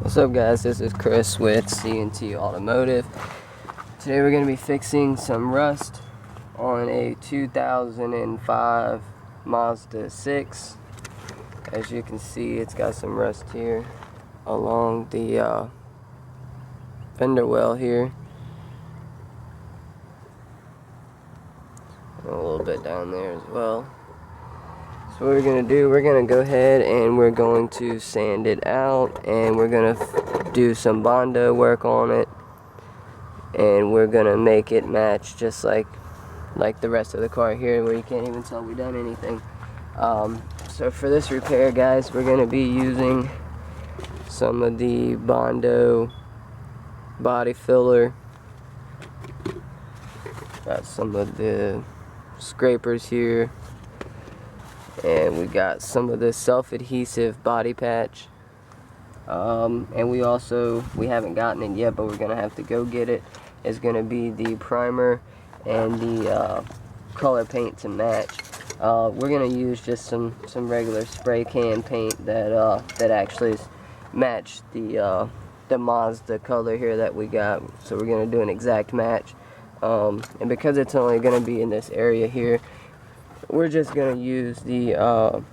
What's up guys, this is Chris with C&T Automotive. Today we're going to be fixing some rust on a 2005 Mazda 6. As you can see, it's got some rust here along the fender well here. And a little bit down there as well. So what we're going to do, we're going to go ahead and we're going to sand it out, and we're going to do some Bondo work on it, and we're going to make it match just like the rest of the car here, where you can't even tell we've done anything. So for this repair guys, we're going to be using some of the Bondo body filler. Got some of the scrapers here. And we got some of this self-adhesive body patch, and we haven't gotten it yet, but we're gonna have to go get it. It's gonna be the primer and the color paint to match. We're gonna use just some regular spray can paint that actually match the Mazda color here that we got. So we're gonna do an exact match, and because it's only gonna be in this area here, we're just going to use the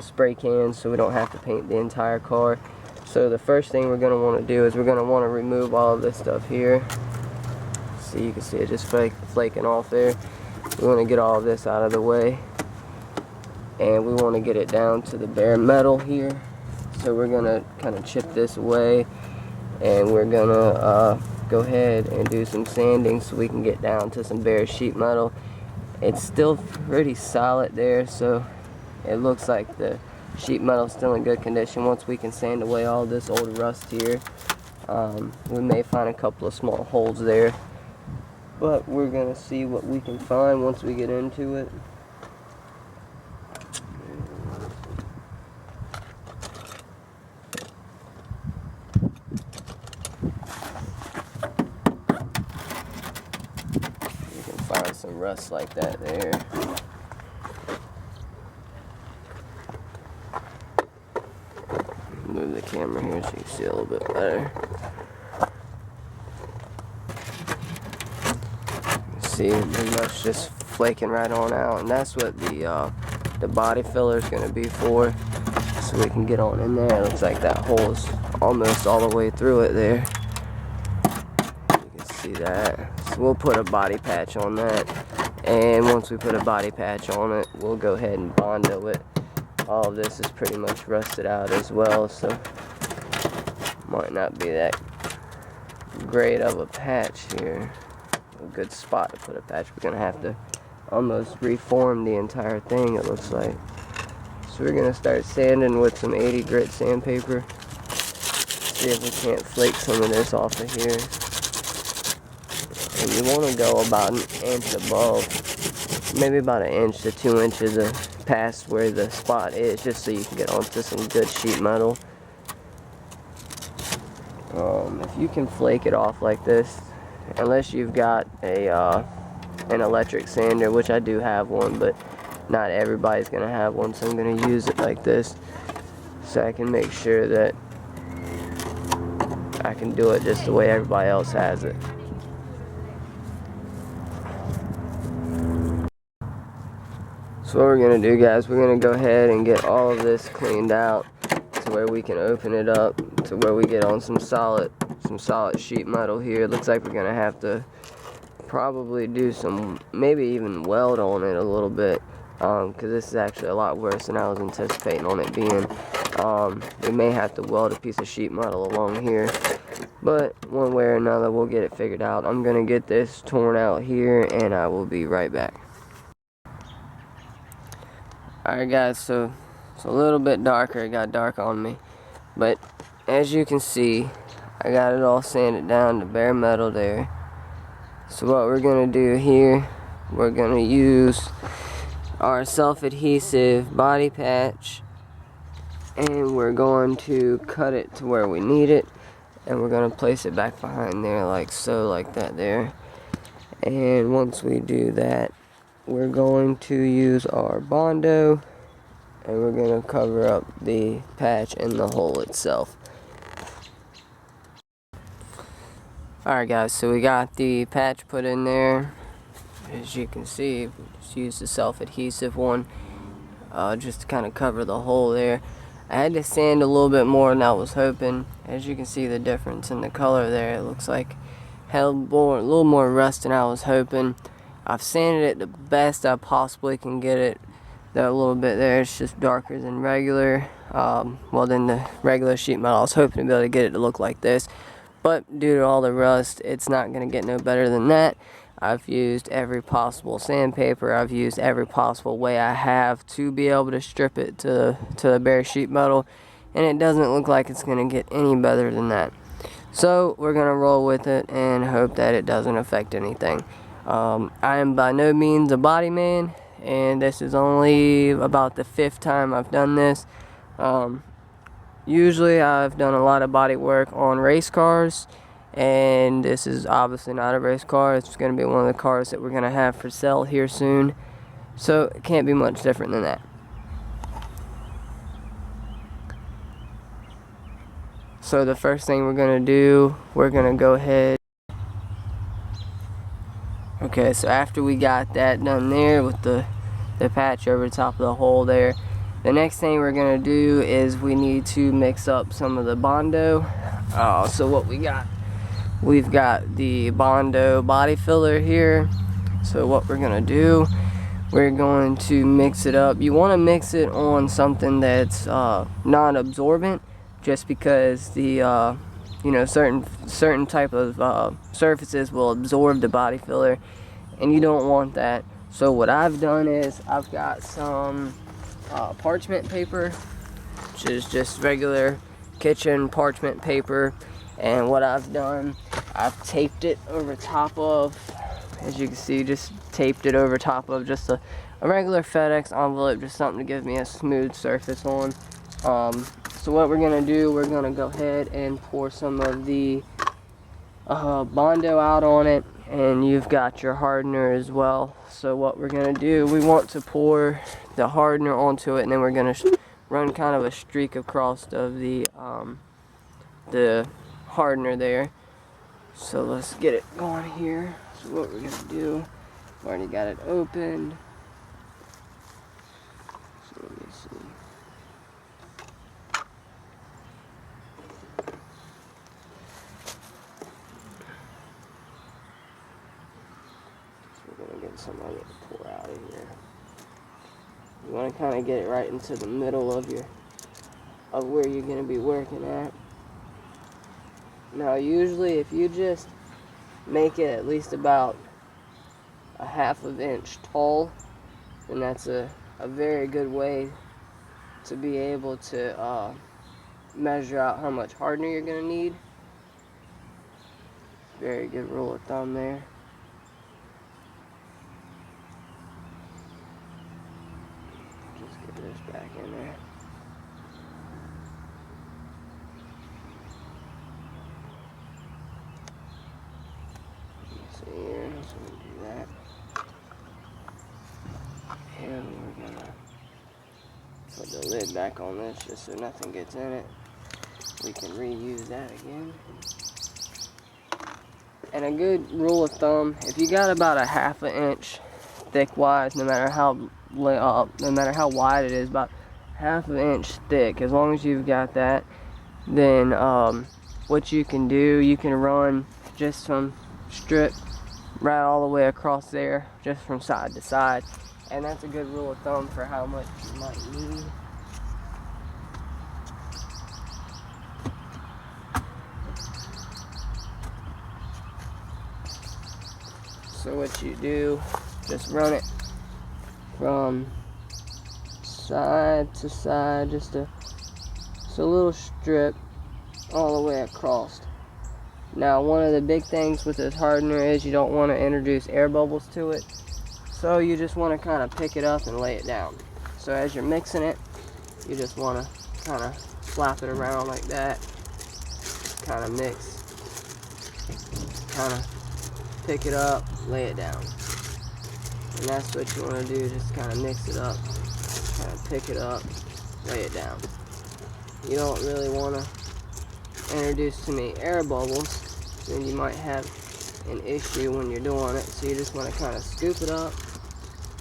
spray cans so we don't have to paint the entire car. So the first thing we're going to want to do is we're going to want to remove all of this stuff here. See, you can see it just flaking off there. We want to get all of this out of the way, and we want to get it down to the bare metal here. So we're going to kind of chip this away, and we're going to go ahead and do some sanding so we can get down to some bare sheet metal. It's still pretty solid there, so it looks like the sheet metal is still in good condition. Once we can sand away all this old rust here, we may find a couple of small holes there, but we're gonna see what we can find once we get into it. Find some rust like that there. Move the camera here so you can see a little bit better. See, pretty much just flaking right on out, and that's what the body filler is going to be for. So we can get on in there. It looks like that hole is almost all the way through it there. You can see that. So we'll put a body patch on that, and once we put a body patch on it, we'll go ahead and Bondo it. All of this is pretty much rusted out as well, so might not be that great of a patch here. A good spot to put a patch. We're gonna have to almost reform the entire thing, it looks like. So we're gonna start sanding with some 80 grit sandpaper. See if we can't flake some of this off of here. And you want to go about an inch above, maybe about an inch to 2 inches past where the spot is, just so you can get onto some good sheet metal. If you can flake it off like this, unless you've got an electric sander, which I do have one, but not everybody's gonna have one, so I'm gonna use it like this so I can make sure that I can do it just the way everybody else has it. So what we're going to do guys, we're going to go ahead and get all of this cleaned out to where we can open it up to where we get on some solid sheet metal here. It looks like we're going to have to probably do some, maybe even weld on it a little bit, because this is actually a lot worse than I was anticipating on it being. We may have to weld a piece of sheet metal along here, but one way or another we'll get it figured out. I'm going to get this torn out here, and I will be right back. Alright guys, so it's a little bit darker. It got dark on me, but as you can see, I got it all sanded down to bare metal there. So what we're going to do here, we're going to use our self-adhesive body patch, and we're going to cut it to where we need it, and we're going to place it back behind there like so, like that there. And once we do that, we're going to use our Bondo, and we're going to cover up the patch and the hole itself. Alright guys, so we got the patch put in there. As you can see, we just used the self-adhesive one just to kind of cover the hole there. I had to sand a little bit more than I was hoping. As you can see the difference in the color there, it looks like it had a little more rust than I was hoping. I've sanded it the best I possibly can get it. That little bit there, it's just darker than regular. Well, than the regular sheet metal. I was hoping to be able to get it to look like this, but due to all the rust, it's not going to get no better than that. I've used every possible sandpaper. I've used every possible way I have to be able to strip it to the bare sheet metal, and it doesn't look like it's going to get any better than that. So we're going to roll with it and hope that it doesn't affect anything. I am by no means a body man, and this is only about the 5th time I've done this. Usually I've done a lot of body work on race cars, and this is obviously not a race car. It's going to be one of the cars that we're going to have for sale here soon, so it can't be much different than that. So the first thing we're going to do, we're going to go ahead. Okay, so after we got that done there with the patch over the top of the hole there, the next thing we're going to do is we need to mix up some of the Bondo. So what we got, we've got the Bondo body filler here. So what we're going to do, we're going to mix it up. You want to mix it on something that's non-absorbent, just because the you know, certain type of surfaces will absorb the body filler, and you don't want that. So what I've done is I've got some parchment paper, which is just regular kitchen parchment paper, and what I've done, I've taped it over top of, as you can see, just taped it over top of just a regular FedEx envelope, just something to give me a smooth surface on. So what we're going to do, we're going to go ahead and pour some of the Bondo out on it, and you've got your hardener as well. So what we're going to do, we want to pour the hardener onto it, and then we're going to run kind of a streak across of the hardener there. So let's get it going here. So what we're going to do, I've already got it opened. So let me see. Get somebody to pour out of here. You want to kind of get it right into the middle of where you're going to be working at. Now usually if you just make it at least about a 1/2 inch tall, then that's a very good way to be able to measure out how much hardener you're going to need. Very good rule of thumb there. This back in there. Let's see here, so we do that. And we're gonna put the lid back on this just so nothing gets in it. We can reuse that again. And a good rule of thumb, if you got about a 1/2 inch thick wise, no matter how wide it is, about 1/2 inch thick, as long as you've got that, then what you can do, you can run just some strip right all the way across there, just from side to side, and that's a good rule of thumb for how much you might need. So what you do, just run it from side to side, just a little strip all the way across. Now one of the big things with this hardener is you don't want to introduce air bubbles to it, so you just want to kind of pick it up and lay it down. So as you're mixing it, you just want to kind of slap it around like that, kind of mix, kind of pick it up, lay it down. And that's what you want to do, just kind of mix it up, kind of pick it up, lay it down. You don't really want to introduce too many air bubbles, then you might have an issue when you're doing it. So you just want to kind of scoop it up,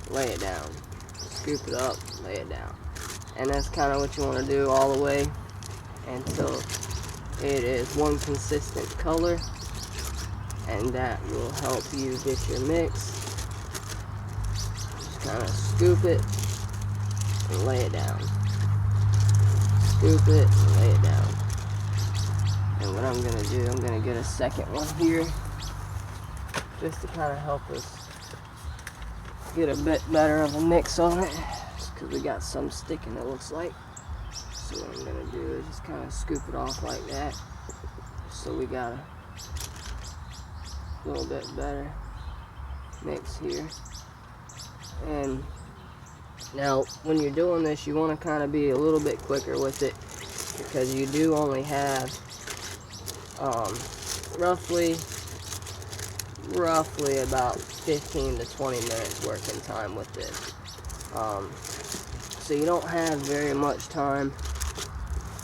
lay it down, scoop it up, lay it down, and that's kind of what you want to do all the way until it is one consistent color, and that will help you get your mix. Just kind of scoop it and lay it down, scoop it and lay it down. And what I'm going to do, I'm going to get a second one here just to kind of help us get a bit better of a mix on it, because we got some sticking, it looks like. So what I'm going to do is just kind of scoop it off like that, so we got a little bit better mix here. And now when you're doing this, you want to kind of be a little bit quicker with it, because you do only have roughly about 15 to 20 minutes working time with this. So you don't have very much time,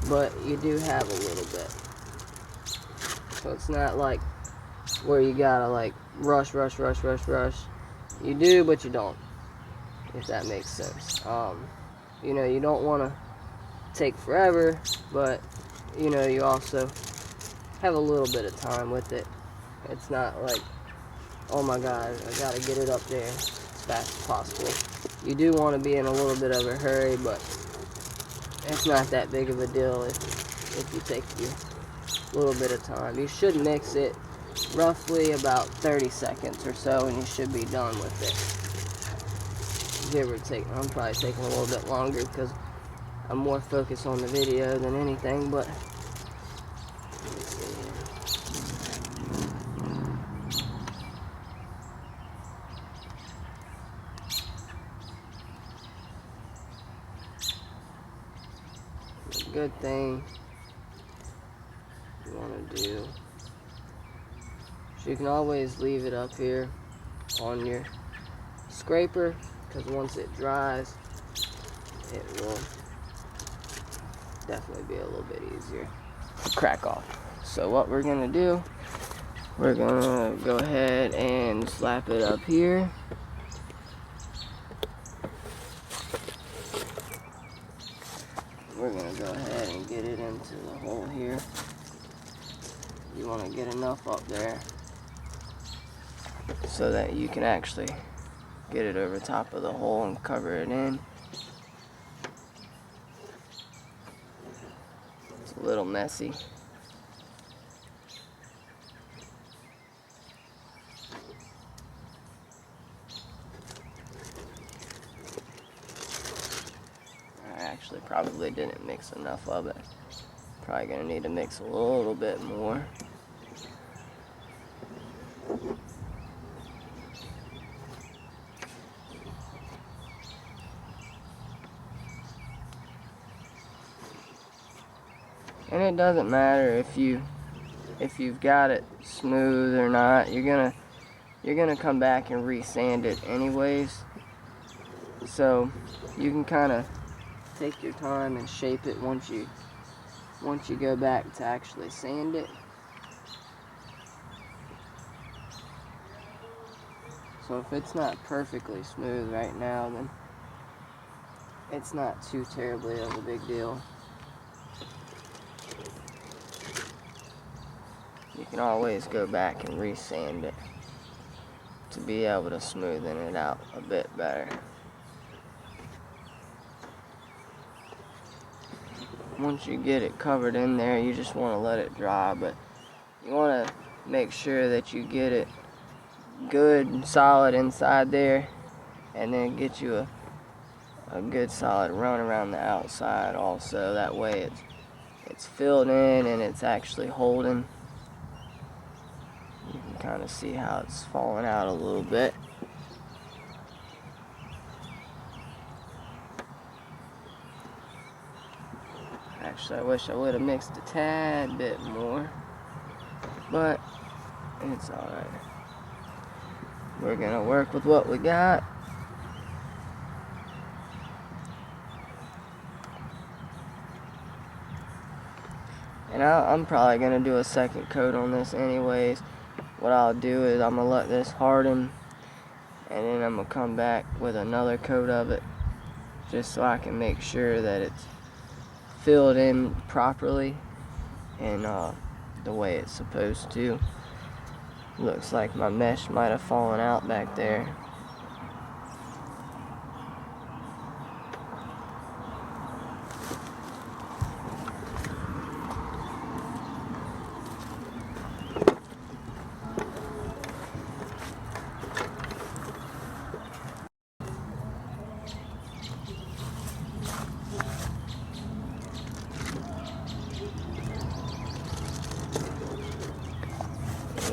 but you do have a little bit. So it's not like where you gotta like rush. You do, but you don't, if that makes sense. You know, you don't want to take forever, but you know, you also have a little bit of time with it. It's not like, oh my god, I gotta get it up there as fast as possible. You do want to be in a little bit of a hurry, but it's not that big of a deal if you take your little bit of time. You should mix it roughly about 30 seconds or so, and you should be done with it. Give or take. I'm probably taking a little bit longer because I'm more focused on the video than anything, but good thing you want to do is you can always leave it up here on your scraper, because once it dries, it will definitely be a little bit easier to crack off. So what we're gonna do, we're gonna go ahead and slap it up here. We're going to go ahead and get it into the hole here. You want to get enough up there so that you can actually get it over top of the hole and cover it in. It's a little messy. Actually probably didn't mix enough of it. Probably gonna need to mix a little bit more. And it doesn't matter if you've got it smooth or not. You're gonna come back and re-sand it anyways. So you can kind of take your time and shape it once you go back to actually sand it. So if it's not perfectly smooth right now, then it's not too terribly of a big deal. You can always go back and re-sand it to be able to smoothen it out a bit better. Once you get it covered in there, you just want to let it dry, but you want to make sure that you get it good and solid inside there, and then get you a good solid run around the outside also. That way it's filled in and it's actually holding. You can kind of see how it's falling out a little bit. Actually, I wish I would have mixed a tad bit more, but it's alright. We're gonna work with what we got. And I'm probably going to do a second coat on this anyways. What I'll do is I'm going to let this harden, and then I'm going to come back with another coat of it, just so I can make sure that it's filled in properly and the way it's supposed to. Looks like my mesh might have fallen out back there.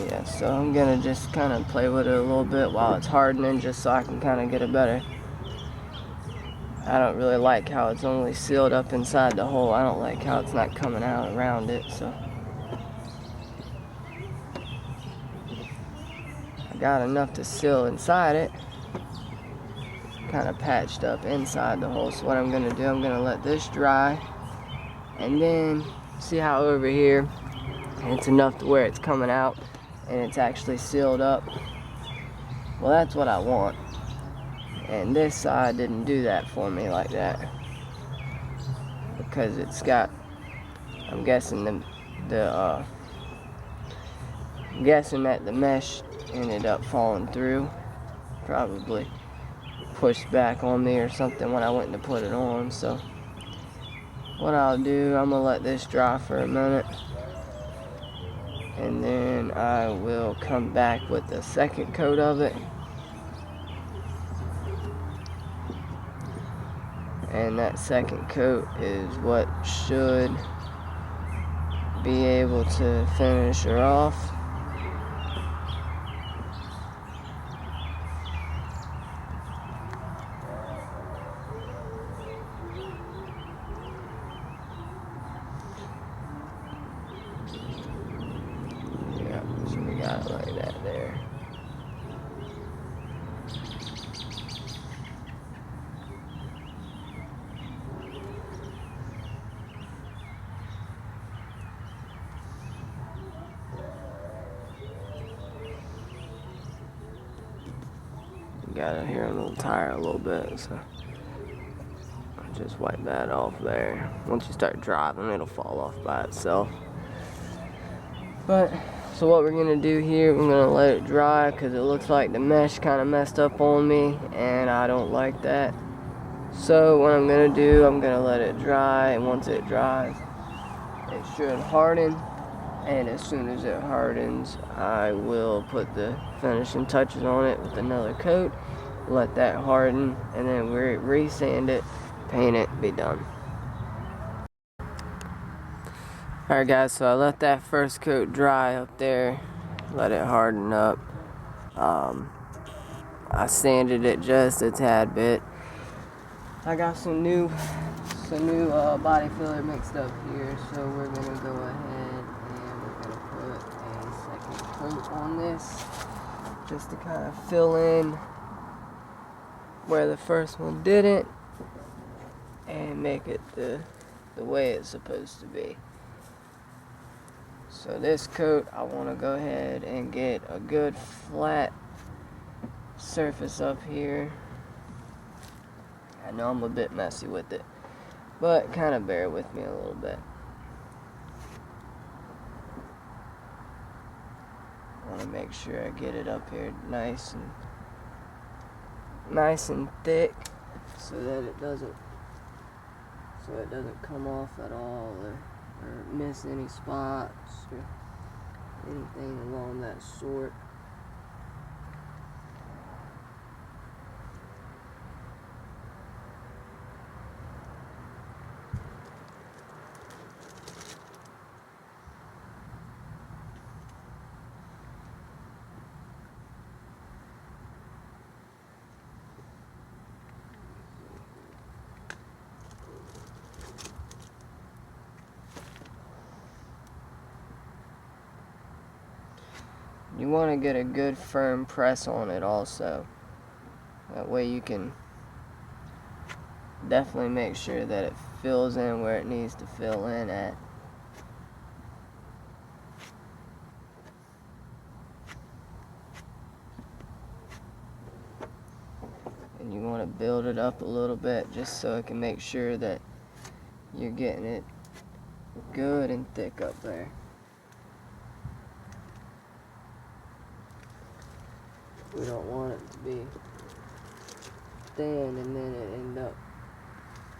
Yeah, so I'm gonna just kind of play with it a little bit while it's hardening, just so I can kind of get a better. I don't really like how it's only sealed up inside the hole. I don't like how it's not coming out around it, so I got enough to seal inside it, kind of patched up inside the hole. So what I'm gonna do, I'm gonna let this dry, and then see how over here it's enough to where it's coming out and it's actually sealed up. Well, that's what I want. And this side didn't do that for me like that, because it's got, I'm guessing I'm guessing that the mesh ended up falling through, probably pushed back on me or something when I went to put it on. So what I'll do, I'm gonna let this dry for a minute, and then I will come back with the second coat of it. And that second coat is what should be able to finish her off. Yeah, so we got it like that there. Got it here on the tire a little bit, so I'll just wipe that off there. Once you start driving, it'll fall off by itself. But so what we're gonna do here, we're gonna let it dry, because it looks like the mesh kind of messed up on me, and I don't like that. So what I'm gonna do, I'm gonna let it dry, and once it dries, it should harden. And as soon as it hardens, I will put the finishing touches on it with another coat, let that harden, and then we re-sand it, paint it, be done. Alright guys, so I let that first coat dry up there, let it harden up. I sanded it just a tad bit. I got some new body filler mixed up here, so we're gonna go ahead and we're gonna put a second coat on this, just to kind of fill in where the first one didn't, and make it the way it's supposed to be. So this coat, I want to go ahead and get a good flat surface up here. I know I'm a bit messy with it, but kind of bear with me a little bit. I want to make sure I get it up here nice and thick, so that it doesn't come off at all, or miss any spots or anything along that sort. You want to get a good firm press on it also. That way you can definitely make sure that it fills in where it needs to fill in at. you want to build it up a little bit just so it can make sure that you're getting it good and thick up there. We don't want it to be thin and then it end up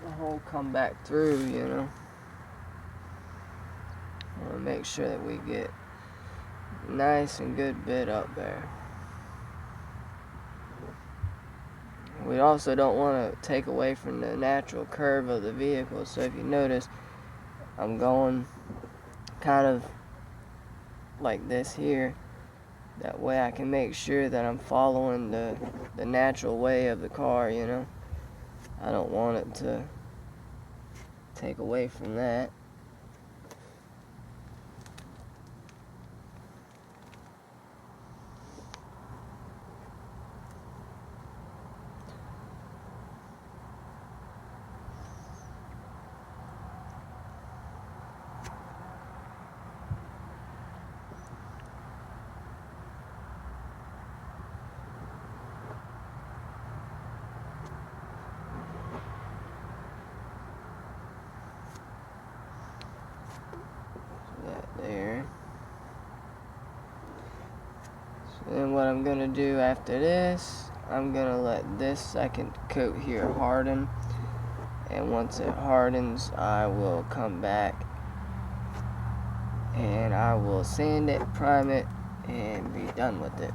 the hole come back through, you know. I want to make sure that we get nice and good bit up there. We also don't want to take away from the natural curve of the vehicle. So if you notice, I'm going kind of like this here. That way I can make sure that I'm following the natural way of the car, you know. I don't want it to take away from that. There. So then what I'm going to do after this, I'm going to let this second coat here harden. And once it hardens, I will come back and I will sand it, prime it, and be done with it.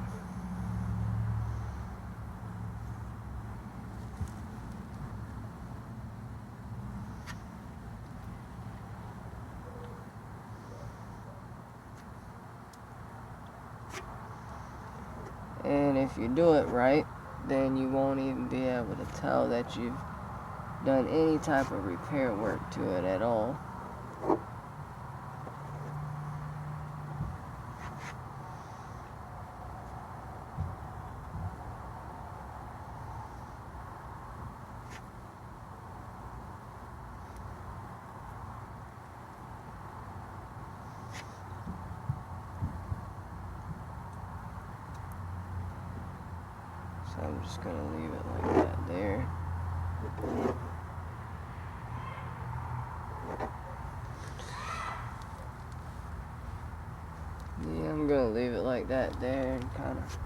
And if you do it right, then you won't even be able to tell that you've done any type of repair work to it at all. So I'm just going to leave it like that there. Yeah, I'm going to leave it like that there and kind of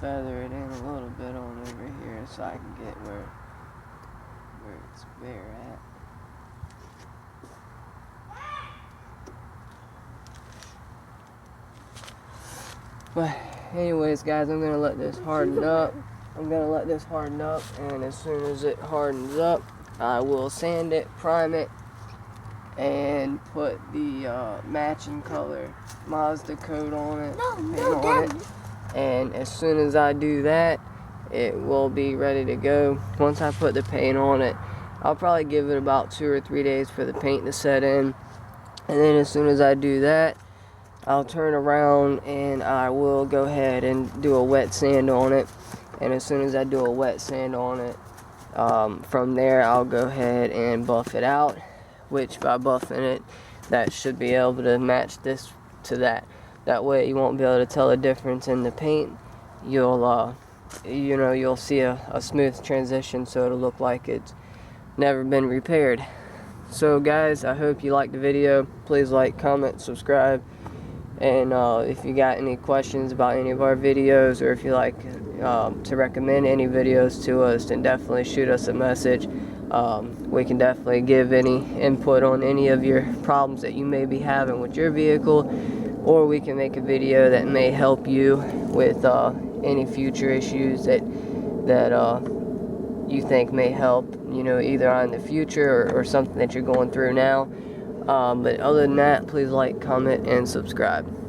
feather it in a little bit on over here so I can get where it's bare at. But anyways, guys, I'm going to let this harden up. And as soon as it hardens up, I will sand it, prime it, and put the matching color MAZDA coat on it, paint on it. And as soon as I do that, it will be ready to go. Once I put the paint on it, I'll probably give it about 2 or 3 days for the paint to set in. And then as soon as I do that, I'll turn around and I will go ahead and do a wet sand on it. And as soon as I do a wet sand on it, from there I'll go ahead and buff it out, which by buffing it, that should be able to match this to that. That way you won't be able to tell a difference in the paint. You'll you'll see a smooth transition, so it'll look like it's never been repaired. So guys, I hope you liked the video. Please like, comment, subscribe. And if you got any questions about any of our videos, or if you like to recommend any videos to us, then definitely shoot us a message. We can definitely give any input on any of your problems that you may be having with your vehicle, or we can make a video that may help you with any future issues that you think may help, either on the future or something that you're going through now. But other than that, please like, comment, and subscribe.